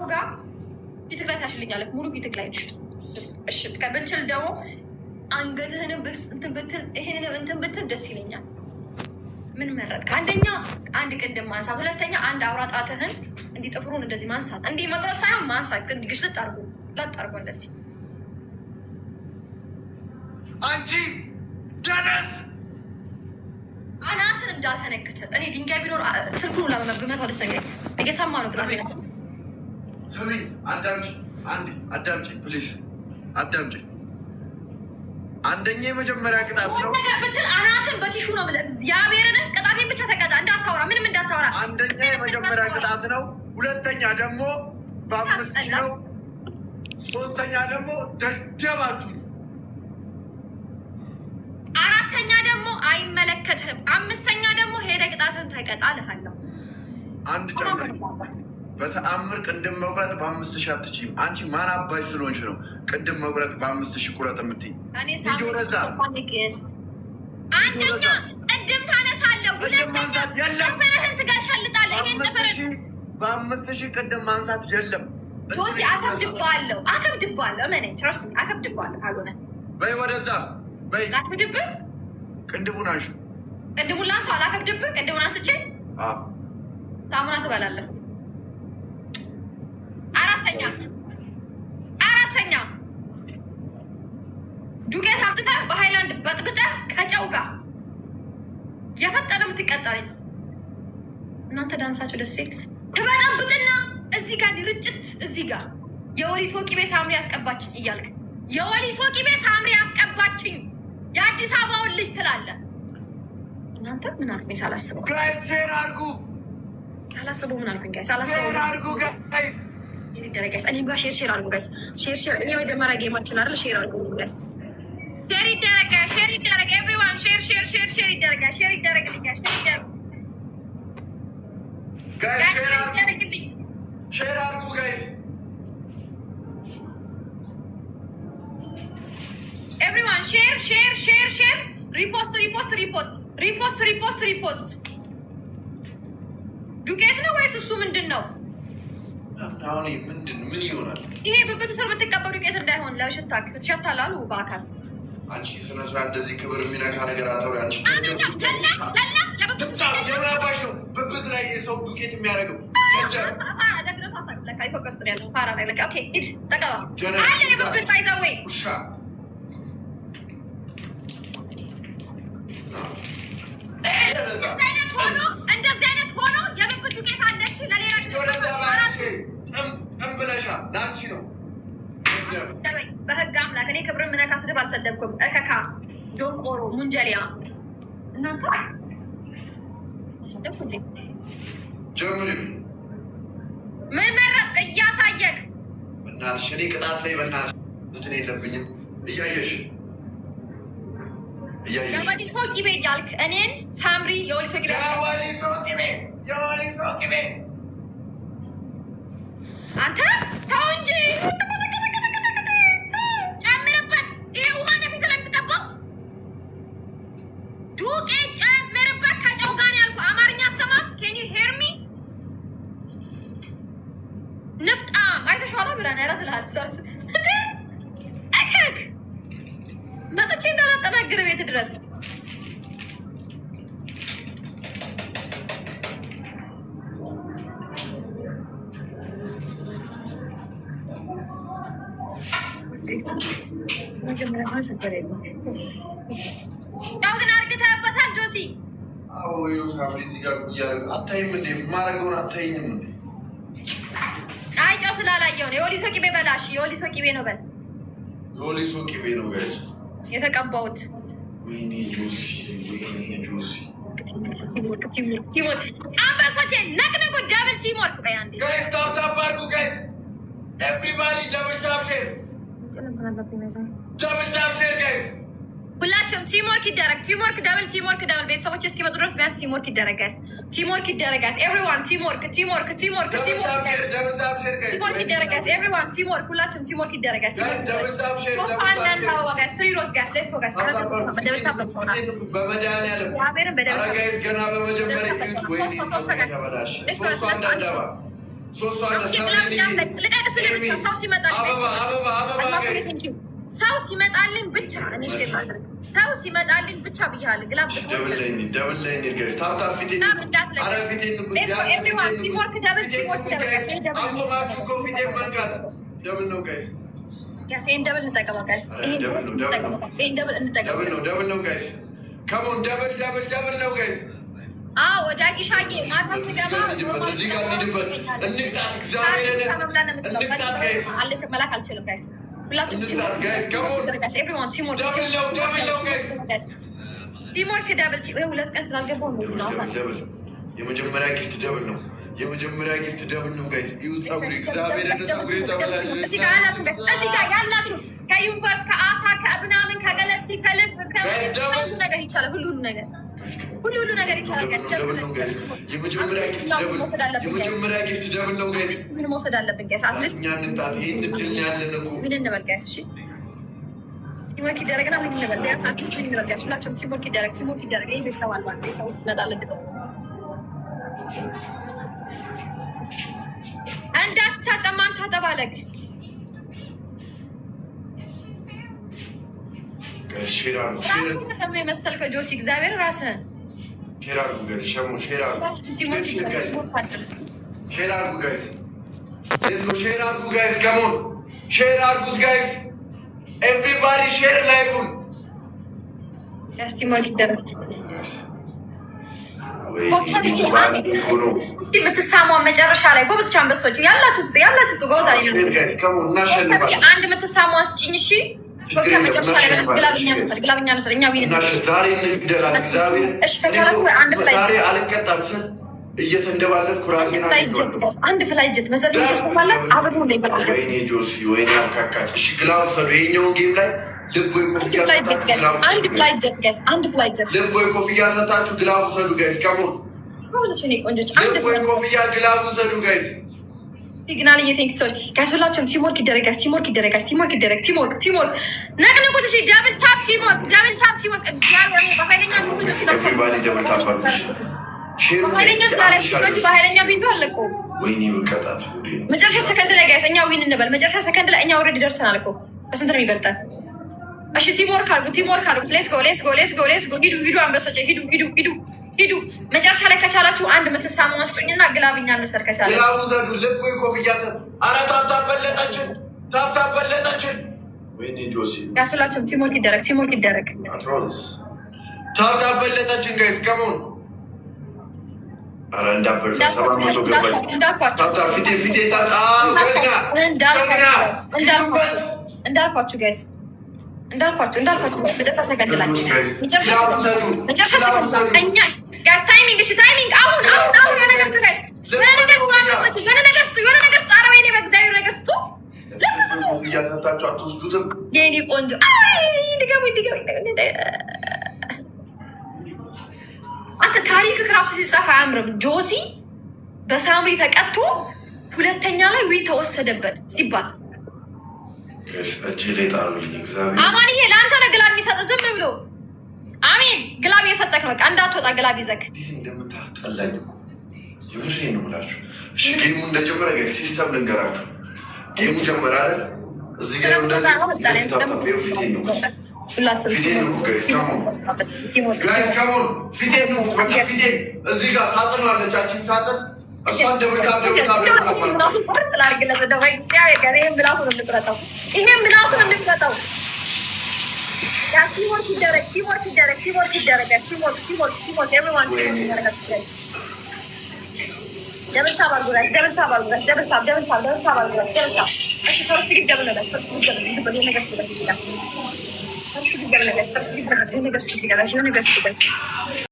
ጋር ፊትክ ላይ ታሽልኛለህ። ሙሉ ፊትክ ላይ እሺ። ከብንችል ደግሞ አንገትህንም እንትን ብትል ይሄንን እንትን ብትል ደስ ይለኛል። ምን መረጥክ? አንደኛ አንድ ቅንድም ማንሳት፣ ሁለተኛ አንድ አውራ ጣትህን እንዲህ ጥፍሩን እንደዚህ ማንሳት፣ እንዲህ መቁረጥ ሳይሆን ማንሳት። ግሽ ለጥ አድርጎ እንደዚህ። አንቺ ደነስ አናትን እንዳልተነክተ እኔ ድንጋይ ቢኖር ስልኩን ለመመግመት ወደሰገ እየሰማ ነው። ቅጣት ነው። ስሚ አዳምጪ ፕሊዝ አዳምጪ። አንደኛ የመጀመሪያ ቅጣት ነው ብትል አናትን በቲሹ ነው ብለህ እግዚአብሔርን ቅጣቴን ብቻ ተቀጣ። እንዳታወራ፣ ምንም እንዳታወራ። አንደኛ የመጀመሪያ ቅጣት ነው። ሁለተኛ ደግሞ በ5,000 ነው። ሶስተኛ ደግሞ ደደባችሁ። አራተኛ ደግሞ አይመለከትህም። አምስተኛ ደግሞ ሄደ ቅጣትን ተቀጣ እልሃለሁ። አንድ ጨምር። በተአምር ቅንድም መቁረጥ በ5,000 አትችይም። አንቺ ማን አባሽ ስለሆንሽ ነው ቅንድም መቁረጥ በ5,000 ቁረጥ የምትይ? አንደኛ ቅድም ታነሳለህ፣ ሁለተኛ ጥፍርህን ትጋሻልጣለህ። ይሄን ጥፍርህን በ5,000 ቅድም ማንሳት የለም። ሶሲ አከብድብሃለሁ። እመነኝ፣ ትረስት ሚ አከብድብሃለሁ። ካልሆነ በይ ወደዛ በይ። ላክብድብህ? ቅንድቡን አንሹ። ቅንድቡን ላንሳው? አላከብድብህ? ቅንድቡን አንስቼ ሳሙና ትበላለህ። አራተኛ ዱቄት አምጥተህ በሃይላንድ በጥብጠህ ከጨው ጋር የፈጠነ የምትቀጣለኝ እናንተ ዳንሳችሁ ደስ ሲል ትበጠብጥና እዚህ ጋር ርጭት፣ እዚህ ጋር የወሊሶ ቅቤ ሳምሪ ያስቀባችኝ እያልክ የወሊሶ ቅቤ ሳምሪ ያስቀባችኝ የአዲስ አበባውን ልጅ ትላለህ። እናንተ ምን አልኩኝ ሳላስበው? ሼር አድርጉ። ሳላስበው ምን አልኩኝ? ጋይስ ሳላስበው ሼር አድርጉ ጋይስ። ጋይስ እኔም ጋር ሼር አድርጉ ጋይስ። ሼር እኔ መጀመሪያ ጌማችን አይደል? ሼር አድርጉ ጋይስ። ሼር ይደረግ ኤቭሪዋን። ሼር ይደረግ ጋይስ። ሼር ይደረግ ጋይስ። ሼር አድርጉ ጋይስ። ኤቭሪዋን ሼር ሪፖስት። ዱቄት ነው ወይስ እሱ ምንድን ነው? አሁን ምን ይሆናል? ይሄ በቤት ስር የምትቀበሉ ዱቄት እንዳይሆን ለሽታክ ትሸታለህ አሉ በአካል። አንቺ ስነ ስርዓት እንደዚህ ክብር የሚነካ ነገር አታውሪ። አንቺ የምናባሽ ነው ብብት ላይ የሰው ዱቄት የሚያደርገው እንደዚህ አይነት ሆኖ የብብት ዱቄት አለሽ ለሌላ ጥንብለሻ ለአንቺ ነው። በህግ አምላክ እኔ ክብር ምነካ ስድብ አልሰደብኩም። እከካ ዶንቆሮ ሙንጀሊያ እናንተ ሰደብኩ እንዴ? ጀምሪ። ምን መረጥክ? እያሳየክ በእናትሽ እኔ ቅጣት ላይ በእናትሽ እንትን የለብኝም። እያየሽ የወሊሶ ቅቤ እያልክ እኔን ሳምሪ የወሊሶ ቅቤ አንተ ተው እንጂ ጨምርበት። ይሄ ውሃ ነፊት ላይ የምትቀባው ዱቄት ጨምርበት ከጨው ጋር ያልኩ አማርኛ አሰማ። ኬን ዩ ሄር ሚ ንፍጣ አይተሽዋላ ብራና ያላት ልሃል ሰርስ እንዴ እከክ መጥቼ እንዳላጠናግር ቤት ድረስ ያው ግን አርግተህበታል ጆሲ። አዎ ሳምሪ እዚህ ጋር እያደረገ አታይም እንዴ? ማረገውን አታይኝም እንዴ? አይ ጨው ስላላየው ነው። የወሊሶ ቅቤ በላሽ። የወሊሶ ቅቤ ነው በል። የወሊሶ ቅቤ ነው ጋይስ የተቀባሁት። ወይኔ ጆሲ ቲሞርክ አንበሶቼ ነቅንቁ። ደብል ቲሞርክ ቆይ አንዴ ጋይስ ታፕ አድርጉ ጋይስ። ኤቭሪባዲ ደብል ታፕ ሼር ጋይስ። ሁላችሁም ቲሞርክ ይደረግ። ደብል ቤተሰቦች እስኪመጡ ድረስ ቢያንስ ቲሞርክ ይደረግ ጋይስ። ኤቭሪዋን ቲሞርክ ይደረግ ጋይስ። ኤቭሪዋን ቲሞርክ፣ ሁላችሁም ቲሞርክ ይደረግ ጋይስ። ሰው ሲመጣልኝ ብቻ እኔ ሰው ሲመጣልኝ ብቻ ብያለሁ። ግላብ ወዳቂሻዬ ማታ ስገባ መላክ አልችልም ጋይስ። ቲምወርክ ደብል ሁለት ቀን ስላልገባሁ የመጀመሪያ ጊፍት ደብል ነው። የመጀመሪያ ጊፍት ደብል ነው ጋይስ። ይሁት ጸጉሪ እግዚአብሔር ጸጉሪ ተበላሽ። እዚህ ጋር ያላችሁ ከዩኒቨርስ ከአሳ ከምናምን ከገለክሲ ከልብ ከሁሉ ነገር ይቻላል። ሁሉ ነገር ይቻላል ጋይስ። የመጀመሪያ ጊፍት ደብል ነው ጋይስ። ምን መውሰድ አለብን ጋይስ? አትሊስት እኛ እንጣት ይሄን እድል ያለን እኮ ምን እንበል ጋይስ? እሺ ቲምወርክ ይደረግና ምን እንበል? ያንሳችሁ ምን እንበል ጋይስ? ሁላችሁም ቲምወርክ ይደረግ። ይሄ ቤተሰብ አልባ ቤተሰብ ውስጥ ይመጣል እንግዲህ እንዳትታጠማን ታጠባለግ ራስህን የመሰልከው ጆሲ እግዚአብሔር ራስህን ሼር አድርጉ ጋይስ። ሼር አድርጉ ጋይስ። ከሞን ሼር አድርጉት ጋይስ። ኤቭሪባዲ ሼር ላይቭን ቲምወርክ ይደረግ። የምትሳሟን መጨረሻ ላይ ጎበዞች አንበሶች ያላችሁ ጎበዝ አንድ የምትሳሟን ስጭኝ። እሺ መጨረሻ ላይ ግላብኛ ነው እኛ ዛሬ እንግደላት። እግዚአብሔር ዛሬ አልቀጣም ስል እየተንደባለልኩ ራሴን አንድ ፍላይ ጀት መሰለኝ ተባለ አብሩ ላይ ይበላል። ወይኔ ጆሲ ወይኔ አካካች። እሺ ግላብ ሰዱ ይሄኛውን ጌም ላይ ልብ ወይ ኮፍያ ሰጣችሁ። አንድ ፍላይ ጀት ጋይስ፣ አንድ ፍላይ ጀት ልብ ወይ ኮፍያ ሰጣችሁ። ግላብ ሰዱ ጋይስ። ከሞን ጎበዞች ነው ቆንጆች። ልብ ወይ ኮፍያ ግላብ ሰዱ ጋይስ። ሲግናል እየቴንክ ሰዎች ጋይስ ሁላችሁም ቲምወርክ ይደረግ። ነቅንቁት። እሺ ዳብል ታፕ ቲምወርክ እግዚአብሔር በኃይለኛ ኤቭሪባዲ ደብል ታፕ አድርጉ። በኃይለኛ ቢቱ አለቆ ወይኔ መቀጣት መጨረሻ ሰከንድ ላይ ጋይስ እኛ ዊን እንበል። መጨረሻ ሰከንድ ላይ እኛ ኦልሬዲ ደርሰናል እኮ በስንት ነው ይበልጣል? እሺ ቲምወርክ አድርጉት። ሌትስ ጎ ሂዱ አንበሶች ሂዱ። መጨረሻ ላይ ከቻላችሁ አንድ የምትሳሙ መስጡኝና ግላብኛ እንውሰድ። ከቻለ ግላቡ ዘዱ ልብ ወይ ኮፍያ ሰጥ። ኧረ ታፕ በለጠችን። ወይኔ ጆሲ ያሱላችሁም ቲምወርክ ይደረግ። አትሮንስ ታፕ በለጠችን ጋይስ ከሞን ኧረ እንዳበልታ 700 ገባች። ታፕ ፊቴ እንዳልኳችሁ ጋይስ እንዳልኳችሁ መጨረሻ ሰከንድ ላይ መጨረሻ ሰከንድ እኛ ጋይስ ታይሚንግ አሁን የሆነ ነገር ስጡ። ኧረ ወይኔ በእግዚአብሔር ነገር ስጡ። እያሰጣችሁ አትወስዱትም የኔ ቆንጆ። ድገሙ። አንተ ታሪክ ራሱ ሲጻፍ አያምርም። ጆሲ በሳምሪ ተቀጥቶ ሁለተኛ ላይ ዊን ተወሰደበት ሲባል እጅ ላይ ጣሉልኝ። እግዚአብሔር አማንዬ ለአንተ ነው ግላብ የሚሰጥ ዝም ብሎ አሜን። ግላብ የሰጠክ ነው። በቃ እንዳትወጣ ግላብ ይዘክ እንደምታስጠላኝ የምሬን ነው የምላችሁ። እሺ ጌሙ እንደጀመረ ጋይስ ሲስተም ልንገራችሁ። ጌሙ ጀመረ አይደል? እዚህ ጋር እንደዚህ ፊቴን ነው ጋይስ ከሞን ፊቴን ነው በቃ ፊቴን እዚህ ጋር ሳጥን አለቻችን ሳጥን እሷን ደብልታብ